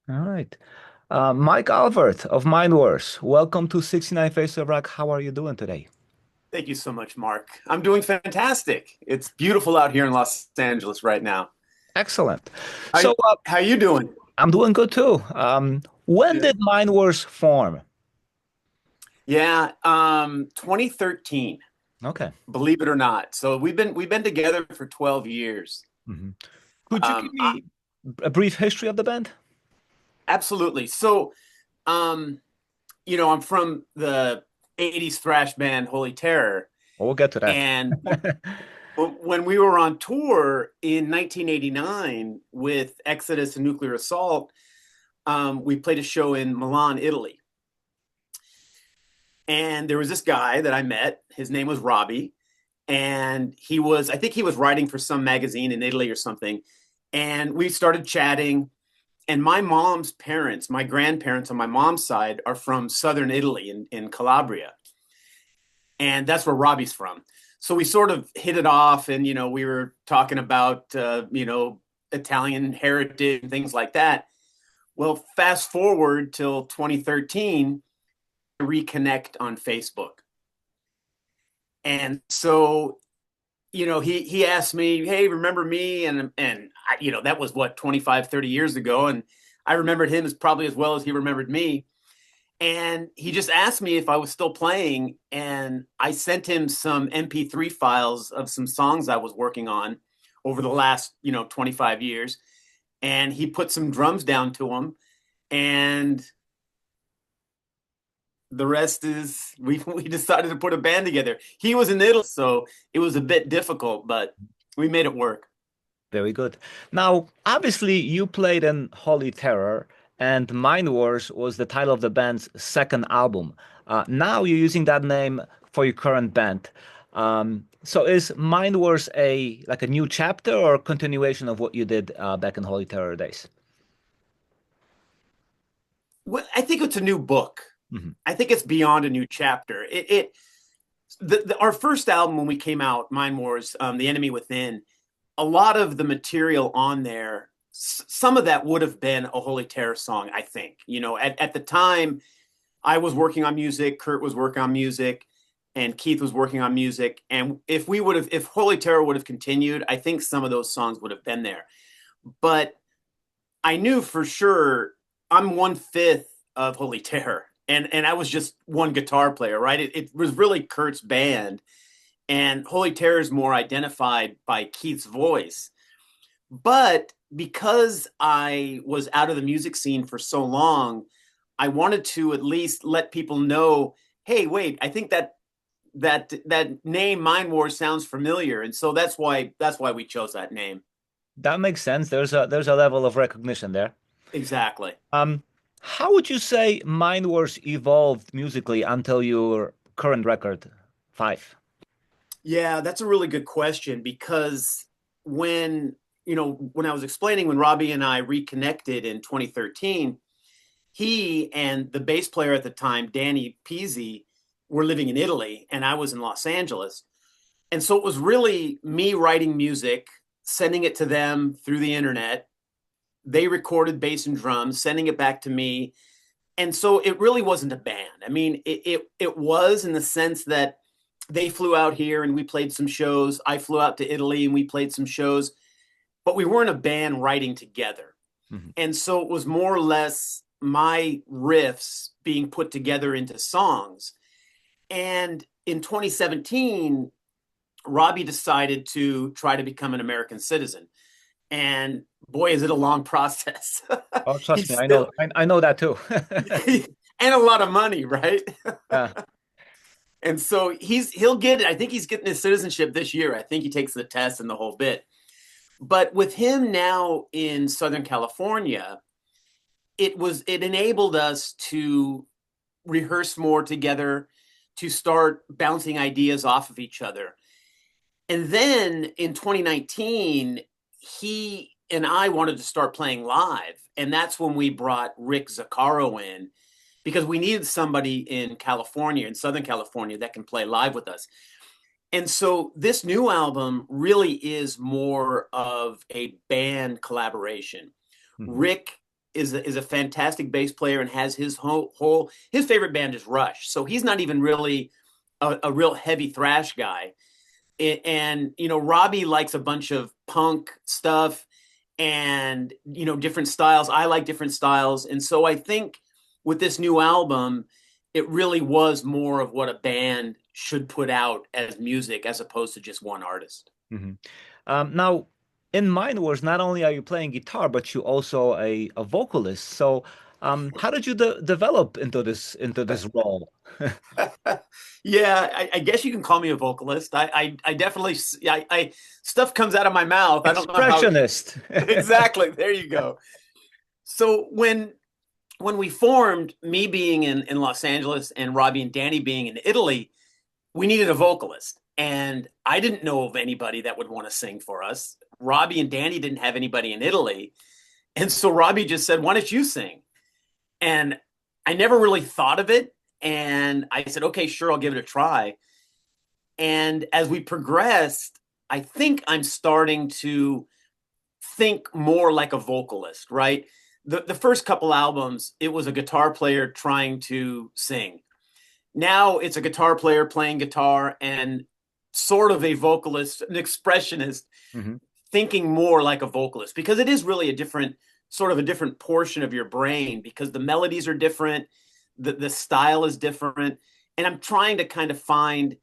All right. Mike Alvord of Mindwars. Welcome to 69 Faces of Rock. How are you doing today? Thank you so much, Mark. I'm doing fantastic. It's beautiful out here in Los Angeles right now. Excellent. How So how you doing? I'm doing good too. When did Good. Mindwars form? Yeah, 2013, Okay. believe it or not. So we've been together for 12 years. hmm Could you give Um, I- me a brief history of the band? Absolutely. So, um, I'm from the 80s thrash band Holy Terror, We'll get to that. and when we were on tour in 1989 with Exodus and Nuclear Assault, we played a show in Milan, Italy. And there was this guy that I met. His name was Robbie. And I think he was writing for some magazine in Italy or something. And we started chatting. And my mom's parents, my grandparents on my mom's side, are from southern Italy in Calabria. And that's where Robbie's from. So we sort of hit it off. And, we were talking about, Italian heritage and things like that. Well, fast forward till 2013, reconnect on Facebook. And so, he asked me, "Hey, remember me?" And that was what 25, 30 years ago, and I remembered him as probably as well as he remembered me. And he just asked me if I was still playing, and I sent him some MP3 files of some songs I was working on over the last, 25 years, and he put some drums down to them, and the rest is we decided to put a band together. He was in Italy, so it was a bit difficult, but we made it work. Very good. Now, obviously, you played in Holy Terror, and Mind Wars was the title of the band's second album. Now you're using that name for your current band. So is Mind Wars a new chapter or continuation of what you did back in Holy Terror days? Well, I think it's a new book. hmm I think it's beyond a new chapter. Our first album when we came out, Mind Wars, The Enemy Within, a lot of the material on there, some of that would have been a Holy Terror song, I think. At the time, I was working on music, Kurt was working on music, and Keith was working on music. And if Holy Terror would have continued, I think some of those songs would have been there. But I knew for sure I'm 1/5 of Holy Terror. And I was just one guitar player, right? It was really Kurt's band. And Holy Terror is more identified by Keith's voice. But because I was out of the music scene for so long, I wanted to at least let people know, hey, wait, I think that name Mind Wars sounds familiar. And so that's why we chose that name. That makes sense. There's a level of recognition there. Exactly. Um, how would you say Mind Wars evolved musically until your current record, Five? Yeah, that's a really good question because when I was explaining when Robbie and I reconnected in 2013, he and the bass player at the time, Danny Pizzi, were living in Italy and I was in Los Angeles. And so it was really me writing music, sending it to them through the internet. They recorded bass and drums, sending it back to me. And so it really wasn't a band. I mean, it was in the sense that they flew out here and we played some shows. I flew out to Italy and we played some shows, but we weren't a band writing together. Mhm. And so it was more or less my riffs being put together into songs. And in 2017, Robbie decided to try to become an American citizen. And boy, is it a long process. Oh, trust He's me, I know, still, I know that too. and a lot of money, right? Yeah. And so he'll get it. I think he's getting his citizenship this year. I think he takes the test and the whole bit. But with him now in Southern California, it enabled us to rehearse more together, to start bouncing ideas off of each other. And then in 2019, he and I wanted to start playing live. And that's when we brought Rick Zaccaro in because we needed somebody in California, in Southern California, that can play live with us. And so this new album really is more of a band collaboration. Mhm. Rick is a fantastic bass player and has his his favorite band is Rush. So he's not even really a real heavy thrash guy. And Robbie likes a bunch of punk stuff and different styles. I like different styles, and so I think with this new album, it really was more of what a band should put out as music as opposed to just one artist. Hmm. Now, in Mindwars, not only are you playing guitar, but you also a vocalist. So, how did you develop into this role? Yeah, I guess you can call me a vocalist. I definitely stuff comes out of my mouth. I don't know how Expressionist. exactly. There you go. So when we formed, me being in Los Angeles and Robbie and Danny being in Italy, we needed a vocalist. And I didn't know of anybody that would want to sing for us. Robbie and Danny didn't have anybody in Italy. And so Robbie just said, "Why don't you sing?" And I never really thought of it. And I said, "Okay, sure, I'll give it a try." And as we progressed, I think I'm starting to think more like a vocalist, right? The first couple albums, it was a guitar player trying to sing. Now it's a guitar player playing guitar and sort of a vocalist, an expressionist, Hmm. thinking more like a vocalist, because it is really a different sort of a different portion of your brain, because the melodies are different, the style is different, and I'm trying to kind of find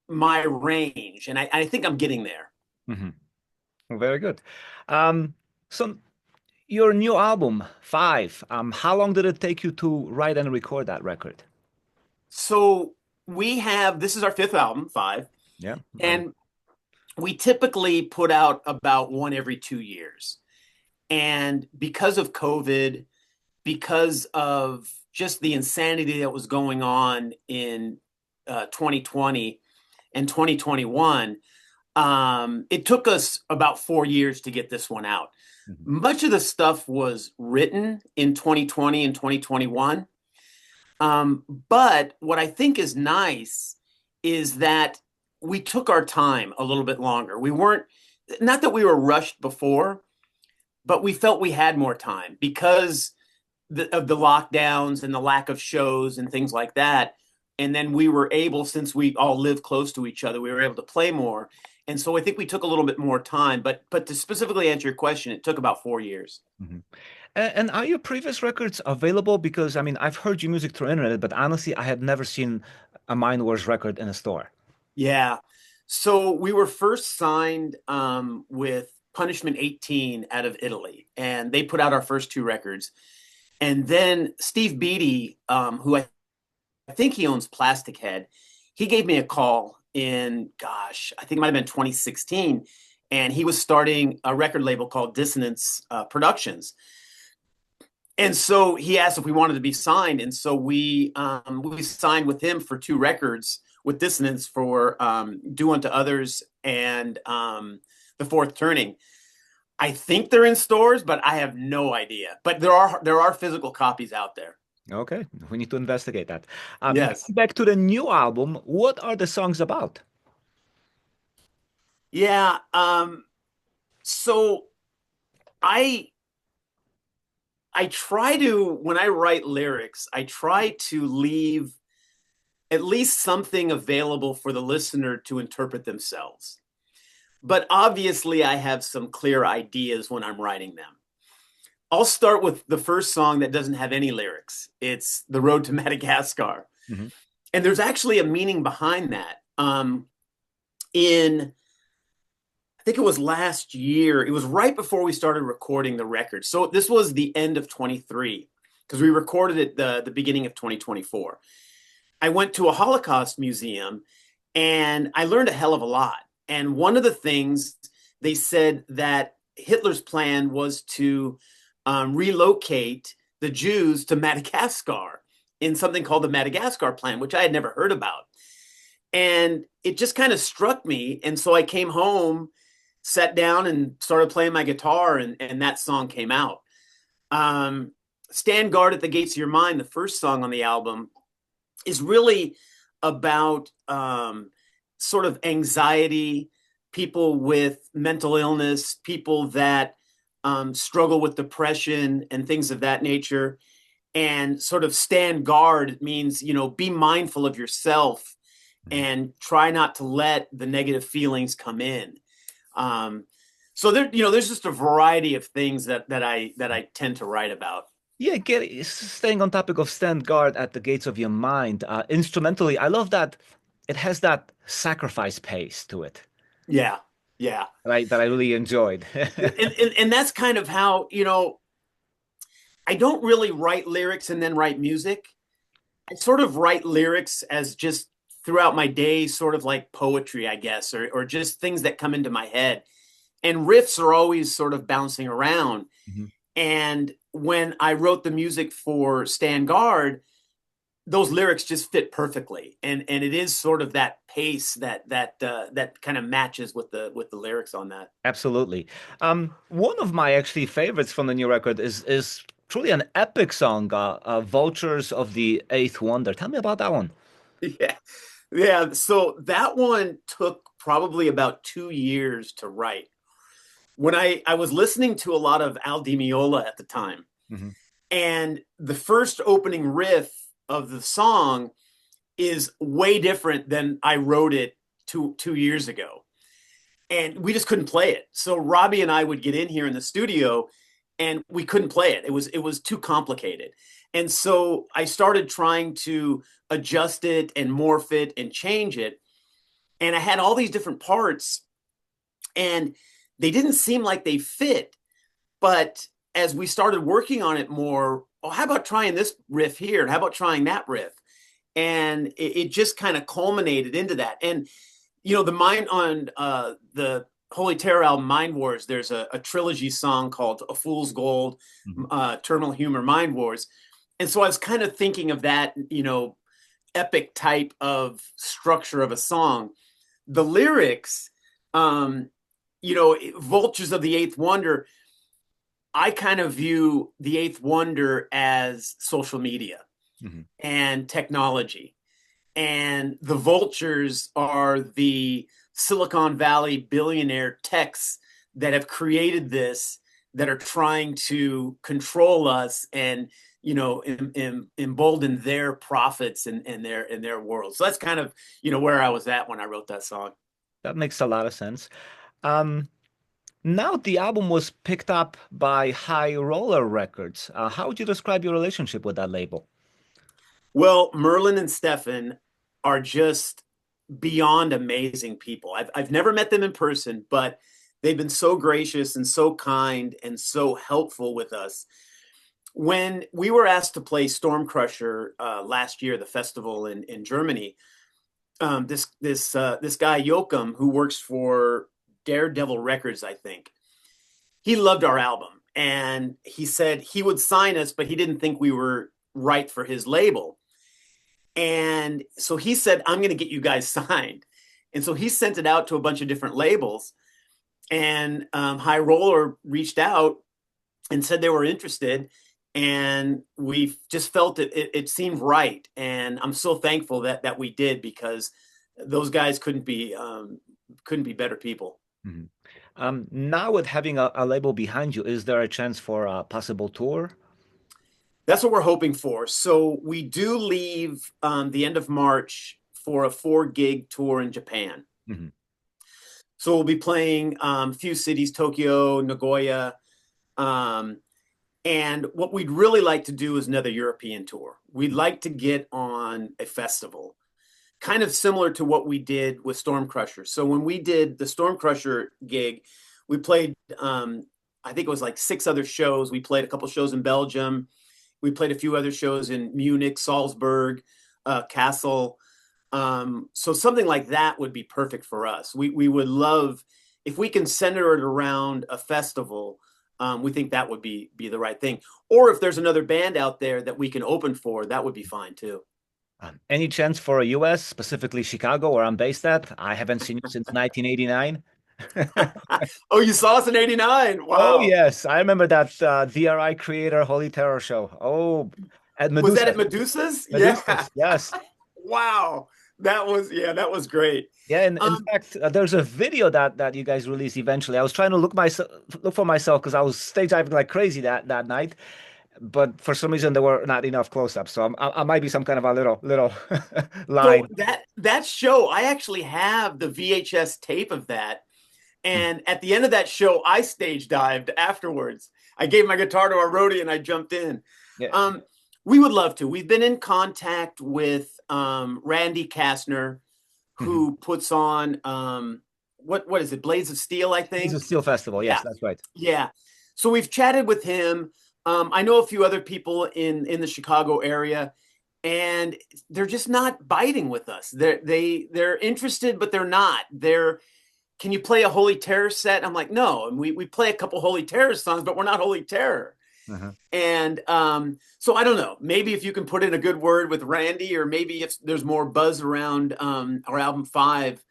my range, and I think I'm getting there. Hmm. Very good. Um, so your new album, Five, how long did it take you to write and record that record? So we have this is our fifth album, Five, Yeah. and we typically put out about one every 2 years. And because of COVID, because of just the insanity that was going on in 2020 and 2021, it took us about 4 years to get this one out. Mhm. Much of the stuff was written in 2020 and 2021. But what I think is nice is that we took our time a little bit longer. We weren't, not that we were rushed before, but we felt we had more time because of the lockdowns and the lack of shows and things like that. And then we were able, since we all live close to each other, we were able to play more. And so I think we took a little bit more time. But to specifically answer your question, it took about 4 years. Mhm. And are your previous records available? Because I mean, I've heard your music through internet, but honestly, I had never seen a Mind Wars record in a store. Yeah. So we were first signed with Punishment 18 out of Italy, and they put out our first two records. And then Steve Beatty, who I think he owns Plastic Head, he gave me a call in, gosh, I think it might have been 2016. And he was starting a record label called Dissonance Productions. And so he asked if we wanted to be signed. And so we signed with him for two records with Dissonance for Do Unto Others and The Fourth Turning. I think they're in stores, but I have no idea. But there are physical copies out there. Okay, we need to investigate that. Yes. Back to the new album, what are the songs about? Yeah. So I I try to, when I write lyrics, I try to leave at least something available for the listener to interpret themselves. But obviously, I have some clear ideas when I'm writing them. I'll start with the first song that doesn't have any lyrics. It's The Road to Madagascar. Hmm. And there's actually a meaning behind that. I think it was last year. It was right before we started recording the record. So this was the end of 23 because we recorded it the beginning of 2024. I went to a Holocaust museum and I learned a hell of a lot. And one of the things they said that Hitler's plan was to relocate the Jews to Madagascar in something called the Madagascar Plan, which I had never heard about. And it just kind of struck me. And so I came home, sat down and started playing my guitar, and that song came out. Stand Guard at the Gates of Your Mind, the first song on the album, is really about sort of anxiety, people with mental illness, people that struggle with depression and things of that nature. And sort of stand guard means, be mindful of yourself Mhm. and try not to let the negative feelings come in. Um, so there's just a variety of things that I tend to write about. Yeah, staying on topic of stand guard at the gates of your mind. Instrumentally, I love that it has that sacrifice pace to it, Yeah, yeah, right? That I really enjoyed. and that's kind of how I don't really write lyrics and then write music. I sort of write lyrics as just throughout my day, sort of like poetry, I guess, or just things that come into my head. And riffs are always sort of bouncing around. Mhm. And when I wrote the music for Stand Guard, those lyrics just fit perfectly, and it is sort of that pace that kind of matches with the lyrics on that. Absolutely. One of my actually favorites from the new record is truly an epic song, "Vultures of the Eighth Wonder." Tell me about that one. Yeah, yeah. So that one took probably about 2 years to write. When I was listening to a lot of Al Di Meola at the time, Mhm. and the first opening riff of the song is way different than I wrote it two years ago. And we just couldn't play it. So Robbie and I would get in here in the studio and we couldn't play it. It was too complicated. And so I started trying to adjust it and morph it and change it. And I had all these different parts and they didn't seem like they fit. But as we started working on it more, oh, how about trying this riff here? And how about trying that riff? And it just kind of culminated into that. And the mind on the Holy Terror album, Mindwars, there's a trilogy song called A Fool's Gold, Mhm. Eternal Humor, Mindwars. And so I was kind of thinking of that, epic type of structure of a song. The lyrics, um, Vultures of the Eighth Wonder, I kind of view the Eighth Wonder as social media Mhm. and technology. And the vultures are the Silicon Valley billionaire techs that have created this, that are trying to control us and embolden their profits and their world. So that's kind of where I was at when I wrote that song. That makes a lot of sense. Um, Now the album was picked up by High Roller Records. How would you describe your relationship with that label? Well, Merlin and Stefan are just beyond amazing people. I've never met them in person, but they've been so gracious and so kind and so helpful with us. When we were asked to play Storm Crusher last year, the festival in Germany, this guy Joachim, who works for Daredevil Records, I think, he loved our album and he said he would sign us, but he didn't think we were right for his label. And so he said, I'm going to get you guys signed. And so he sent it out to a bunch of different labels. And High Roller reached out and said they were interested. And we just felt it seemed right. And I'm so thankful that we did, because those guys couldn't be better people. Mhm. Now with having a label behind you, is there a chance for a possible tour? That's what we're hoping for. So we do leave the end of March for a 4 gig tour in Japan. Mhm. So we'll be playing a few cities, Tokyo, Nagoya. Um, and what we'd really like to do is another European tour. We'd like to get on a festival, kind of similar to what we did with Storm Crusher. So when we did the Storm Crusher gig, we played, I think it was like 6 other shows. We played a couple shows in Belgium. We played a few other shows in Munich, Salzburg, Kassel. So something like that would be perfect for us. We would love if we can center it around a festival. We think that would be the right thing. Or if there's another band out there that we can open for, that would be fine too. Any chance for a US, specifically Chicago, where I'm based at? I haven't seen you since 1989. Oh, you saw us in '89. Oh Wow. yes, I remember that DRI Creator Holy Terror show. Oh, at Was that at Medusa. Medusa's? Yeah. Medusa's, yes. Wow. That was great. Yeah, and in Um, fact, there's a video that you guys released eventually. I was trying to look for myself because I was stage diving like crazy that night, but for some reason there were not enough close-ups. So I might be some kind of a little so line. that show, I actually have the VHS tape of that. Mm. And at the end of that show, I stage dived afterwards. I gave my guitar to our roadie and I jumped in. Yeah. Um, we would love to. We've been in contact with Randy Kastner, Hmm. who puts on what is it, Blades of Steel, I It's a think. steel festival. Yes, Yeah, that's right. yeah. So we've chatted with him. I know a few other people in the Chicago area, and they're just not biting with us. They're interested, but they're not. They're Can you play a Holy Terror set? I'm like, no. And we play a couple Holy Terror songs, but we're not Holy Terror. Uh-huh. And so I don't know. Maybe if you can put in a good word with Randy, or maybe if there's more buzz around our album five,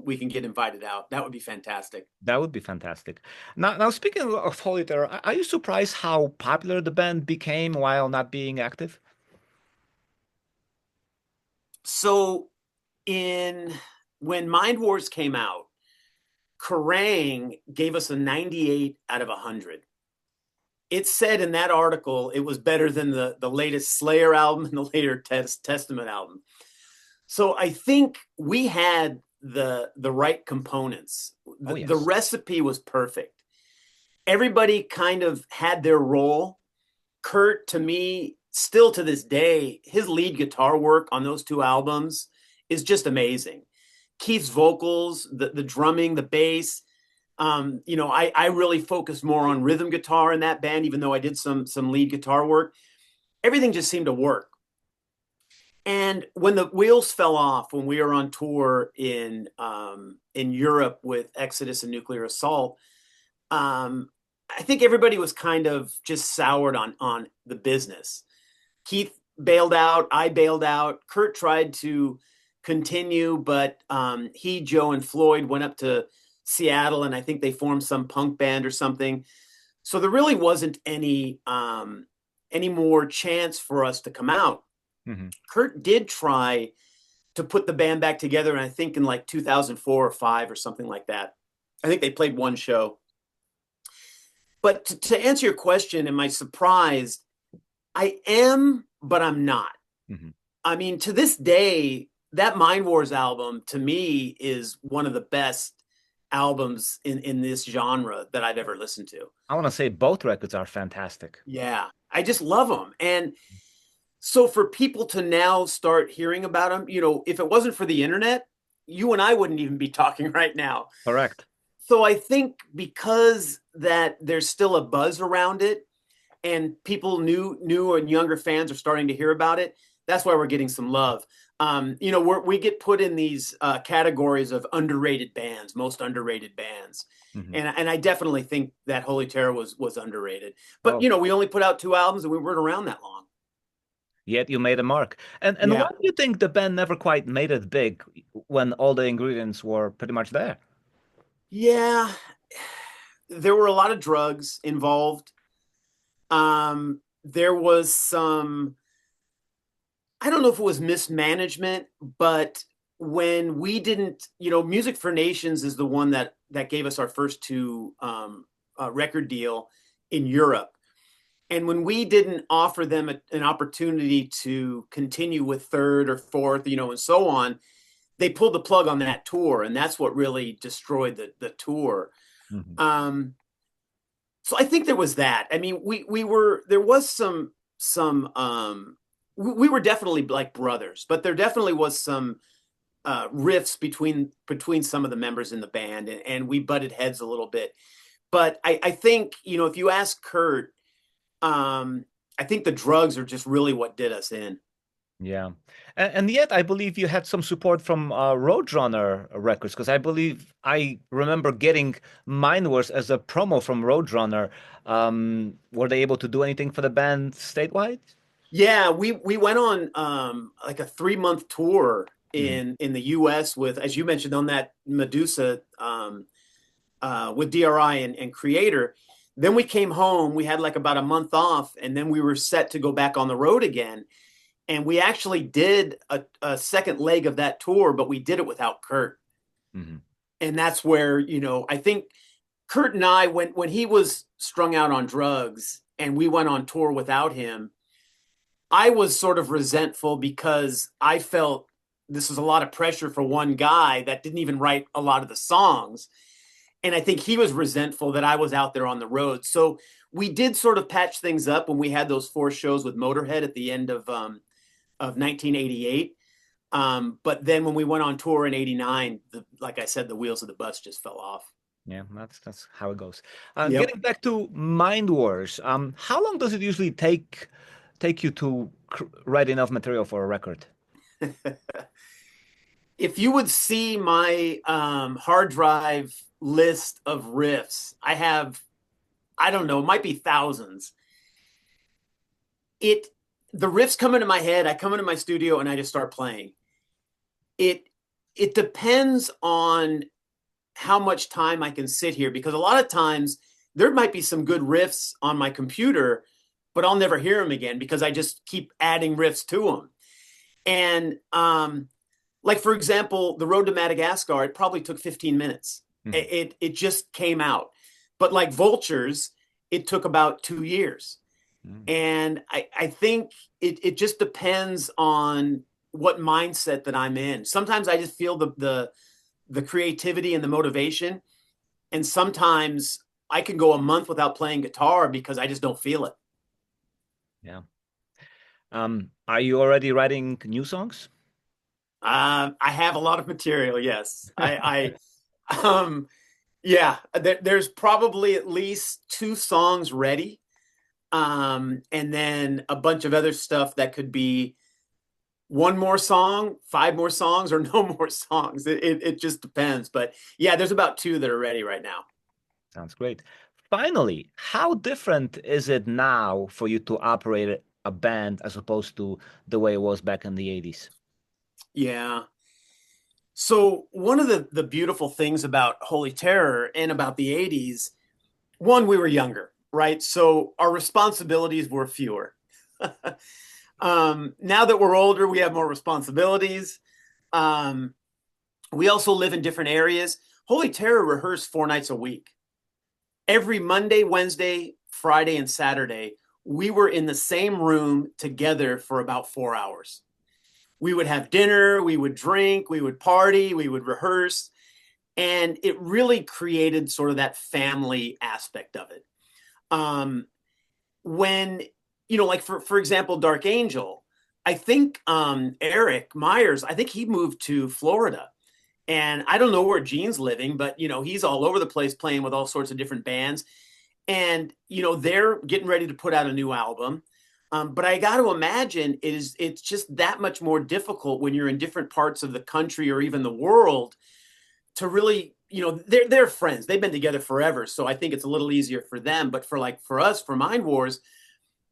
we can get invited out. That would be fantastic. That would be fantastic. Now speaking of Holy Terror, are you surprised how popular the band became while not being active? So in when Mindwars came out, Kerrang gave us a 98 out of 100. It said in that article it was better than the latest Slayer album and the later Testament album. So I think we had the right components. Oh The yes. recipe was perfect. Everybody kind of had their role. Kurt, to me, still to this day, his lead guitar work on those two albums is just amazing. Keith's vocals, the drumming, the bass. I really focused more on rhythm guitar in that band, even though I did some lead guitar work. Everything just seemed to work. And when the wheels fell off, when we were on tour in Europe with Exodus and Nuclear Assault, um, I think everybody was kind of just soured on the business. Keith bailed out, I bailed out. Kurt tried to continue, but he, Joe, and Floyd went up to Seattle, and I think they formed some punk band or something. So there really wasn't any more chance for us to come out. Hmm. Kurt did try to put the band back together, and I think in like 2004 or five or something like that. I think they played one show. But to answer your question, am I surprised? I am, but I'm not. Hmm. I mean, to this day, that Mind Wars album to me is one of the best albums in this genre that I've ever listened to. I want to say both records are fantastic. Yeah, I just love them. And so for people to now start hearing about them, if it wasn't for the internet, you and I wouldn't even be talking right now. Correct. So I think because that there's still a buzz around it, and people new and younger fans are starting to hear about it, that's why we're getting some love. We get put in these categories of underrated bands, most underrated bands, Hmm. and I definitely think that Holy Terror was underrated. But Oh, we only put out two albums, and we weren't around that long. yet you made a mark. And why Yeah, do you think the band never quite made it big when all the ingredients were pretty much there? yeah. There were a lot of drugs involved. There was some, I don't know if it was mismanagement, but when we didn't, Music for Nations is the one that gave us our first two record deal in Europe. And when we didn't offer them an opportunity to continue with third or fourth, and so on, they pulled the plug on that tour, and that's what really destroyed the tour. Hmm. Um, so I think there was that. I mean, we were there was some we were definitely like brothers, but there definitely was some rifts between some of the members in the band, and we butted heads a little bit. But I think if you ask Kurt, I think the drugs are just really what did us in. Yeah. And yet I believe you had some support from Roadrunner Records because I believe I remember getting Mindwars as a promo from Roadrunner. Were they able to do anything for the band statewide? Yeah, we went on like a 3 month tour Hmm. in the U.S. with, as you mentioned, on that Medusa with DRI and Creator. Then we came home. We had like about a month off, and then we were set to go back on the road again. And we actually did a second leg of that tour, but we did it without Kurt. Hmm. And that's where, I think Kurt and I, when he was strung out on drugs and we went on tour without him, I was sort of resentful because I felt this was a lot of pressure for one guy that didn't even write a lot of the songs. And I think he was resentful that I was out there on the road. So we did sort of patch things up when we had those 4 shows with Motorhead at the end of 1988. But then when we went on tour in '89, like I said, the wheels of the bus just fell off. Yeah, that's how it goes. Yep. Getting back to Mindwars, how long does it usually take you to write enough material for a record? If you would see my hard drive list of riffs, I don't know, it might be thousands. It the riffs come into my head, I come into my studio and I just start playing. It it depends on how much time I can sit here because a lot of times there might be some good riffs on my computer, but I'll never hear them again because I just keep adding riffs to them. And like for example, the road to Madagascar, it probably took 15 minutes. Mhm. It just came out. But like Vultures, it took about 2 years. Mm. And I think it just depends on what mindset that I'm in. Sometimes I just feel the creativity and the motivation. And sometimes I can go a month without playing guitar because I just don't feel it. Yeah. Are you already writing new songs? I have a lot of material. Yes, yeah. There's probably at least 2 songs ready, and then a bunch of other stuff that could be one more song, 5 more songs, or no more songs. It just depends. But yeah, there's about 2 that are ready right now. Sounds great. Finally, how different is it now for you to operate a band as opposed to the way it was back in the 80s? Yeah. So one of the beautiful things about Holy Terror and about the '80s, one, we were younger, right? So our responsibilities were fewer. Now that we're older, we have more responsibilities. Um, we also live in different areas. Holy Terror rehearsed 4 nights a week. Every Monday, Wednesday, Friday, and Saturday, we were in the same room together for about 4 hours. We would have dinner, we would drink, we would party, we would rehearse. And it really created sort of that family aspect of it. Um, when, like for example, Dark Angel, I think Eric Myers, I think he moved to Florida. And I don't know where Gene's living, but he's all over the place playing with all sorts of different bands. And they're getting ready to put out a new album. But I got to imagine it's just that much more difficult when you're in different parts of the country or even the world to really, they're friends. They've been together forever, so I think it's a little easier for them. But for us, for Mindwars,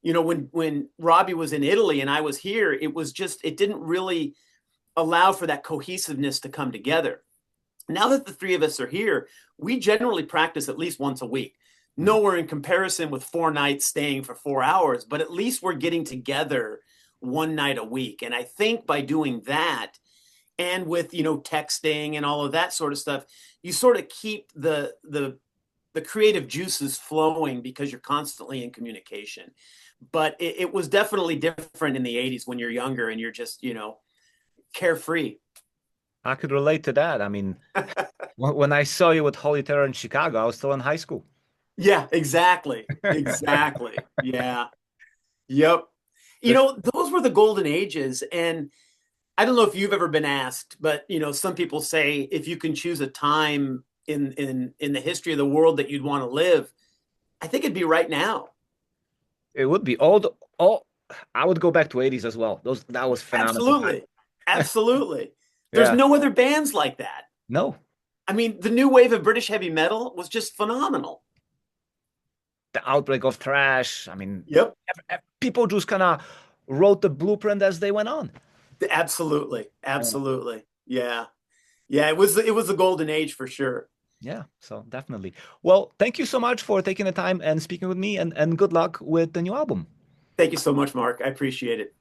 when Robbie was in Italy and I was here, it didn't really allow for that cohesiveness to come together. Now that the 3 of us are here, we generally practice at least once a week. Nowhere in comparison with 4 nights staying for 4 hours, but at least we're getting together one night a week. And I think by doing that, and with texting and all of that sort of stuff, you sort of keep the creative juices flowing because you're constantly in communication. But it was definitely different in the '80s when you're younger and you're just carefree. I could relate to that. I mean, when I saw you with Holy Terror in Chicago, I was still in high school. Yeah, exactly. Yeah, yep. This, Those were the golden ages. And I don't know if you've ever been asked, but some people say if you can choose a time in the history of the world that you'd want to live, I think it'd be right now. it would be all. I would go back to 80s as well. That was phenomenal time. Absolutely. Absolutely. There's Yeah. no other bands like that. No, I mean, the new wave of British heavy metal was just phenomenal. the outbreak of thrash. I mean, Yep. people just kind of wrote the blueprint as they went on. Absolutely. Yeah. Absolutely. Yeah. Yeah, it was the golden age for sure. Yeah, so definitely. Well, thank you so much for taking the time and speaking with me, and good luck with the new album. Thank you so much, Mark. I appreciate it.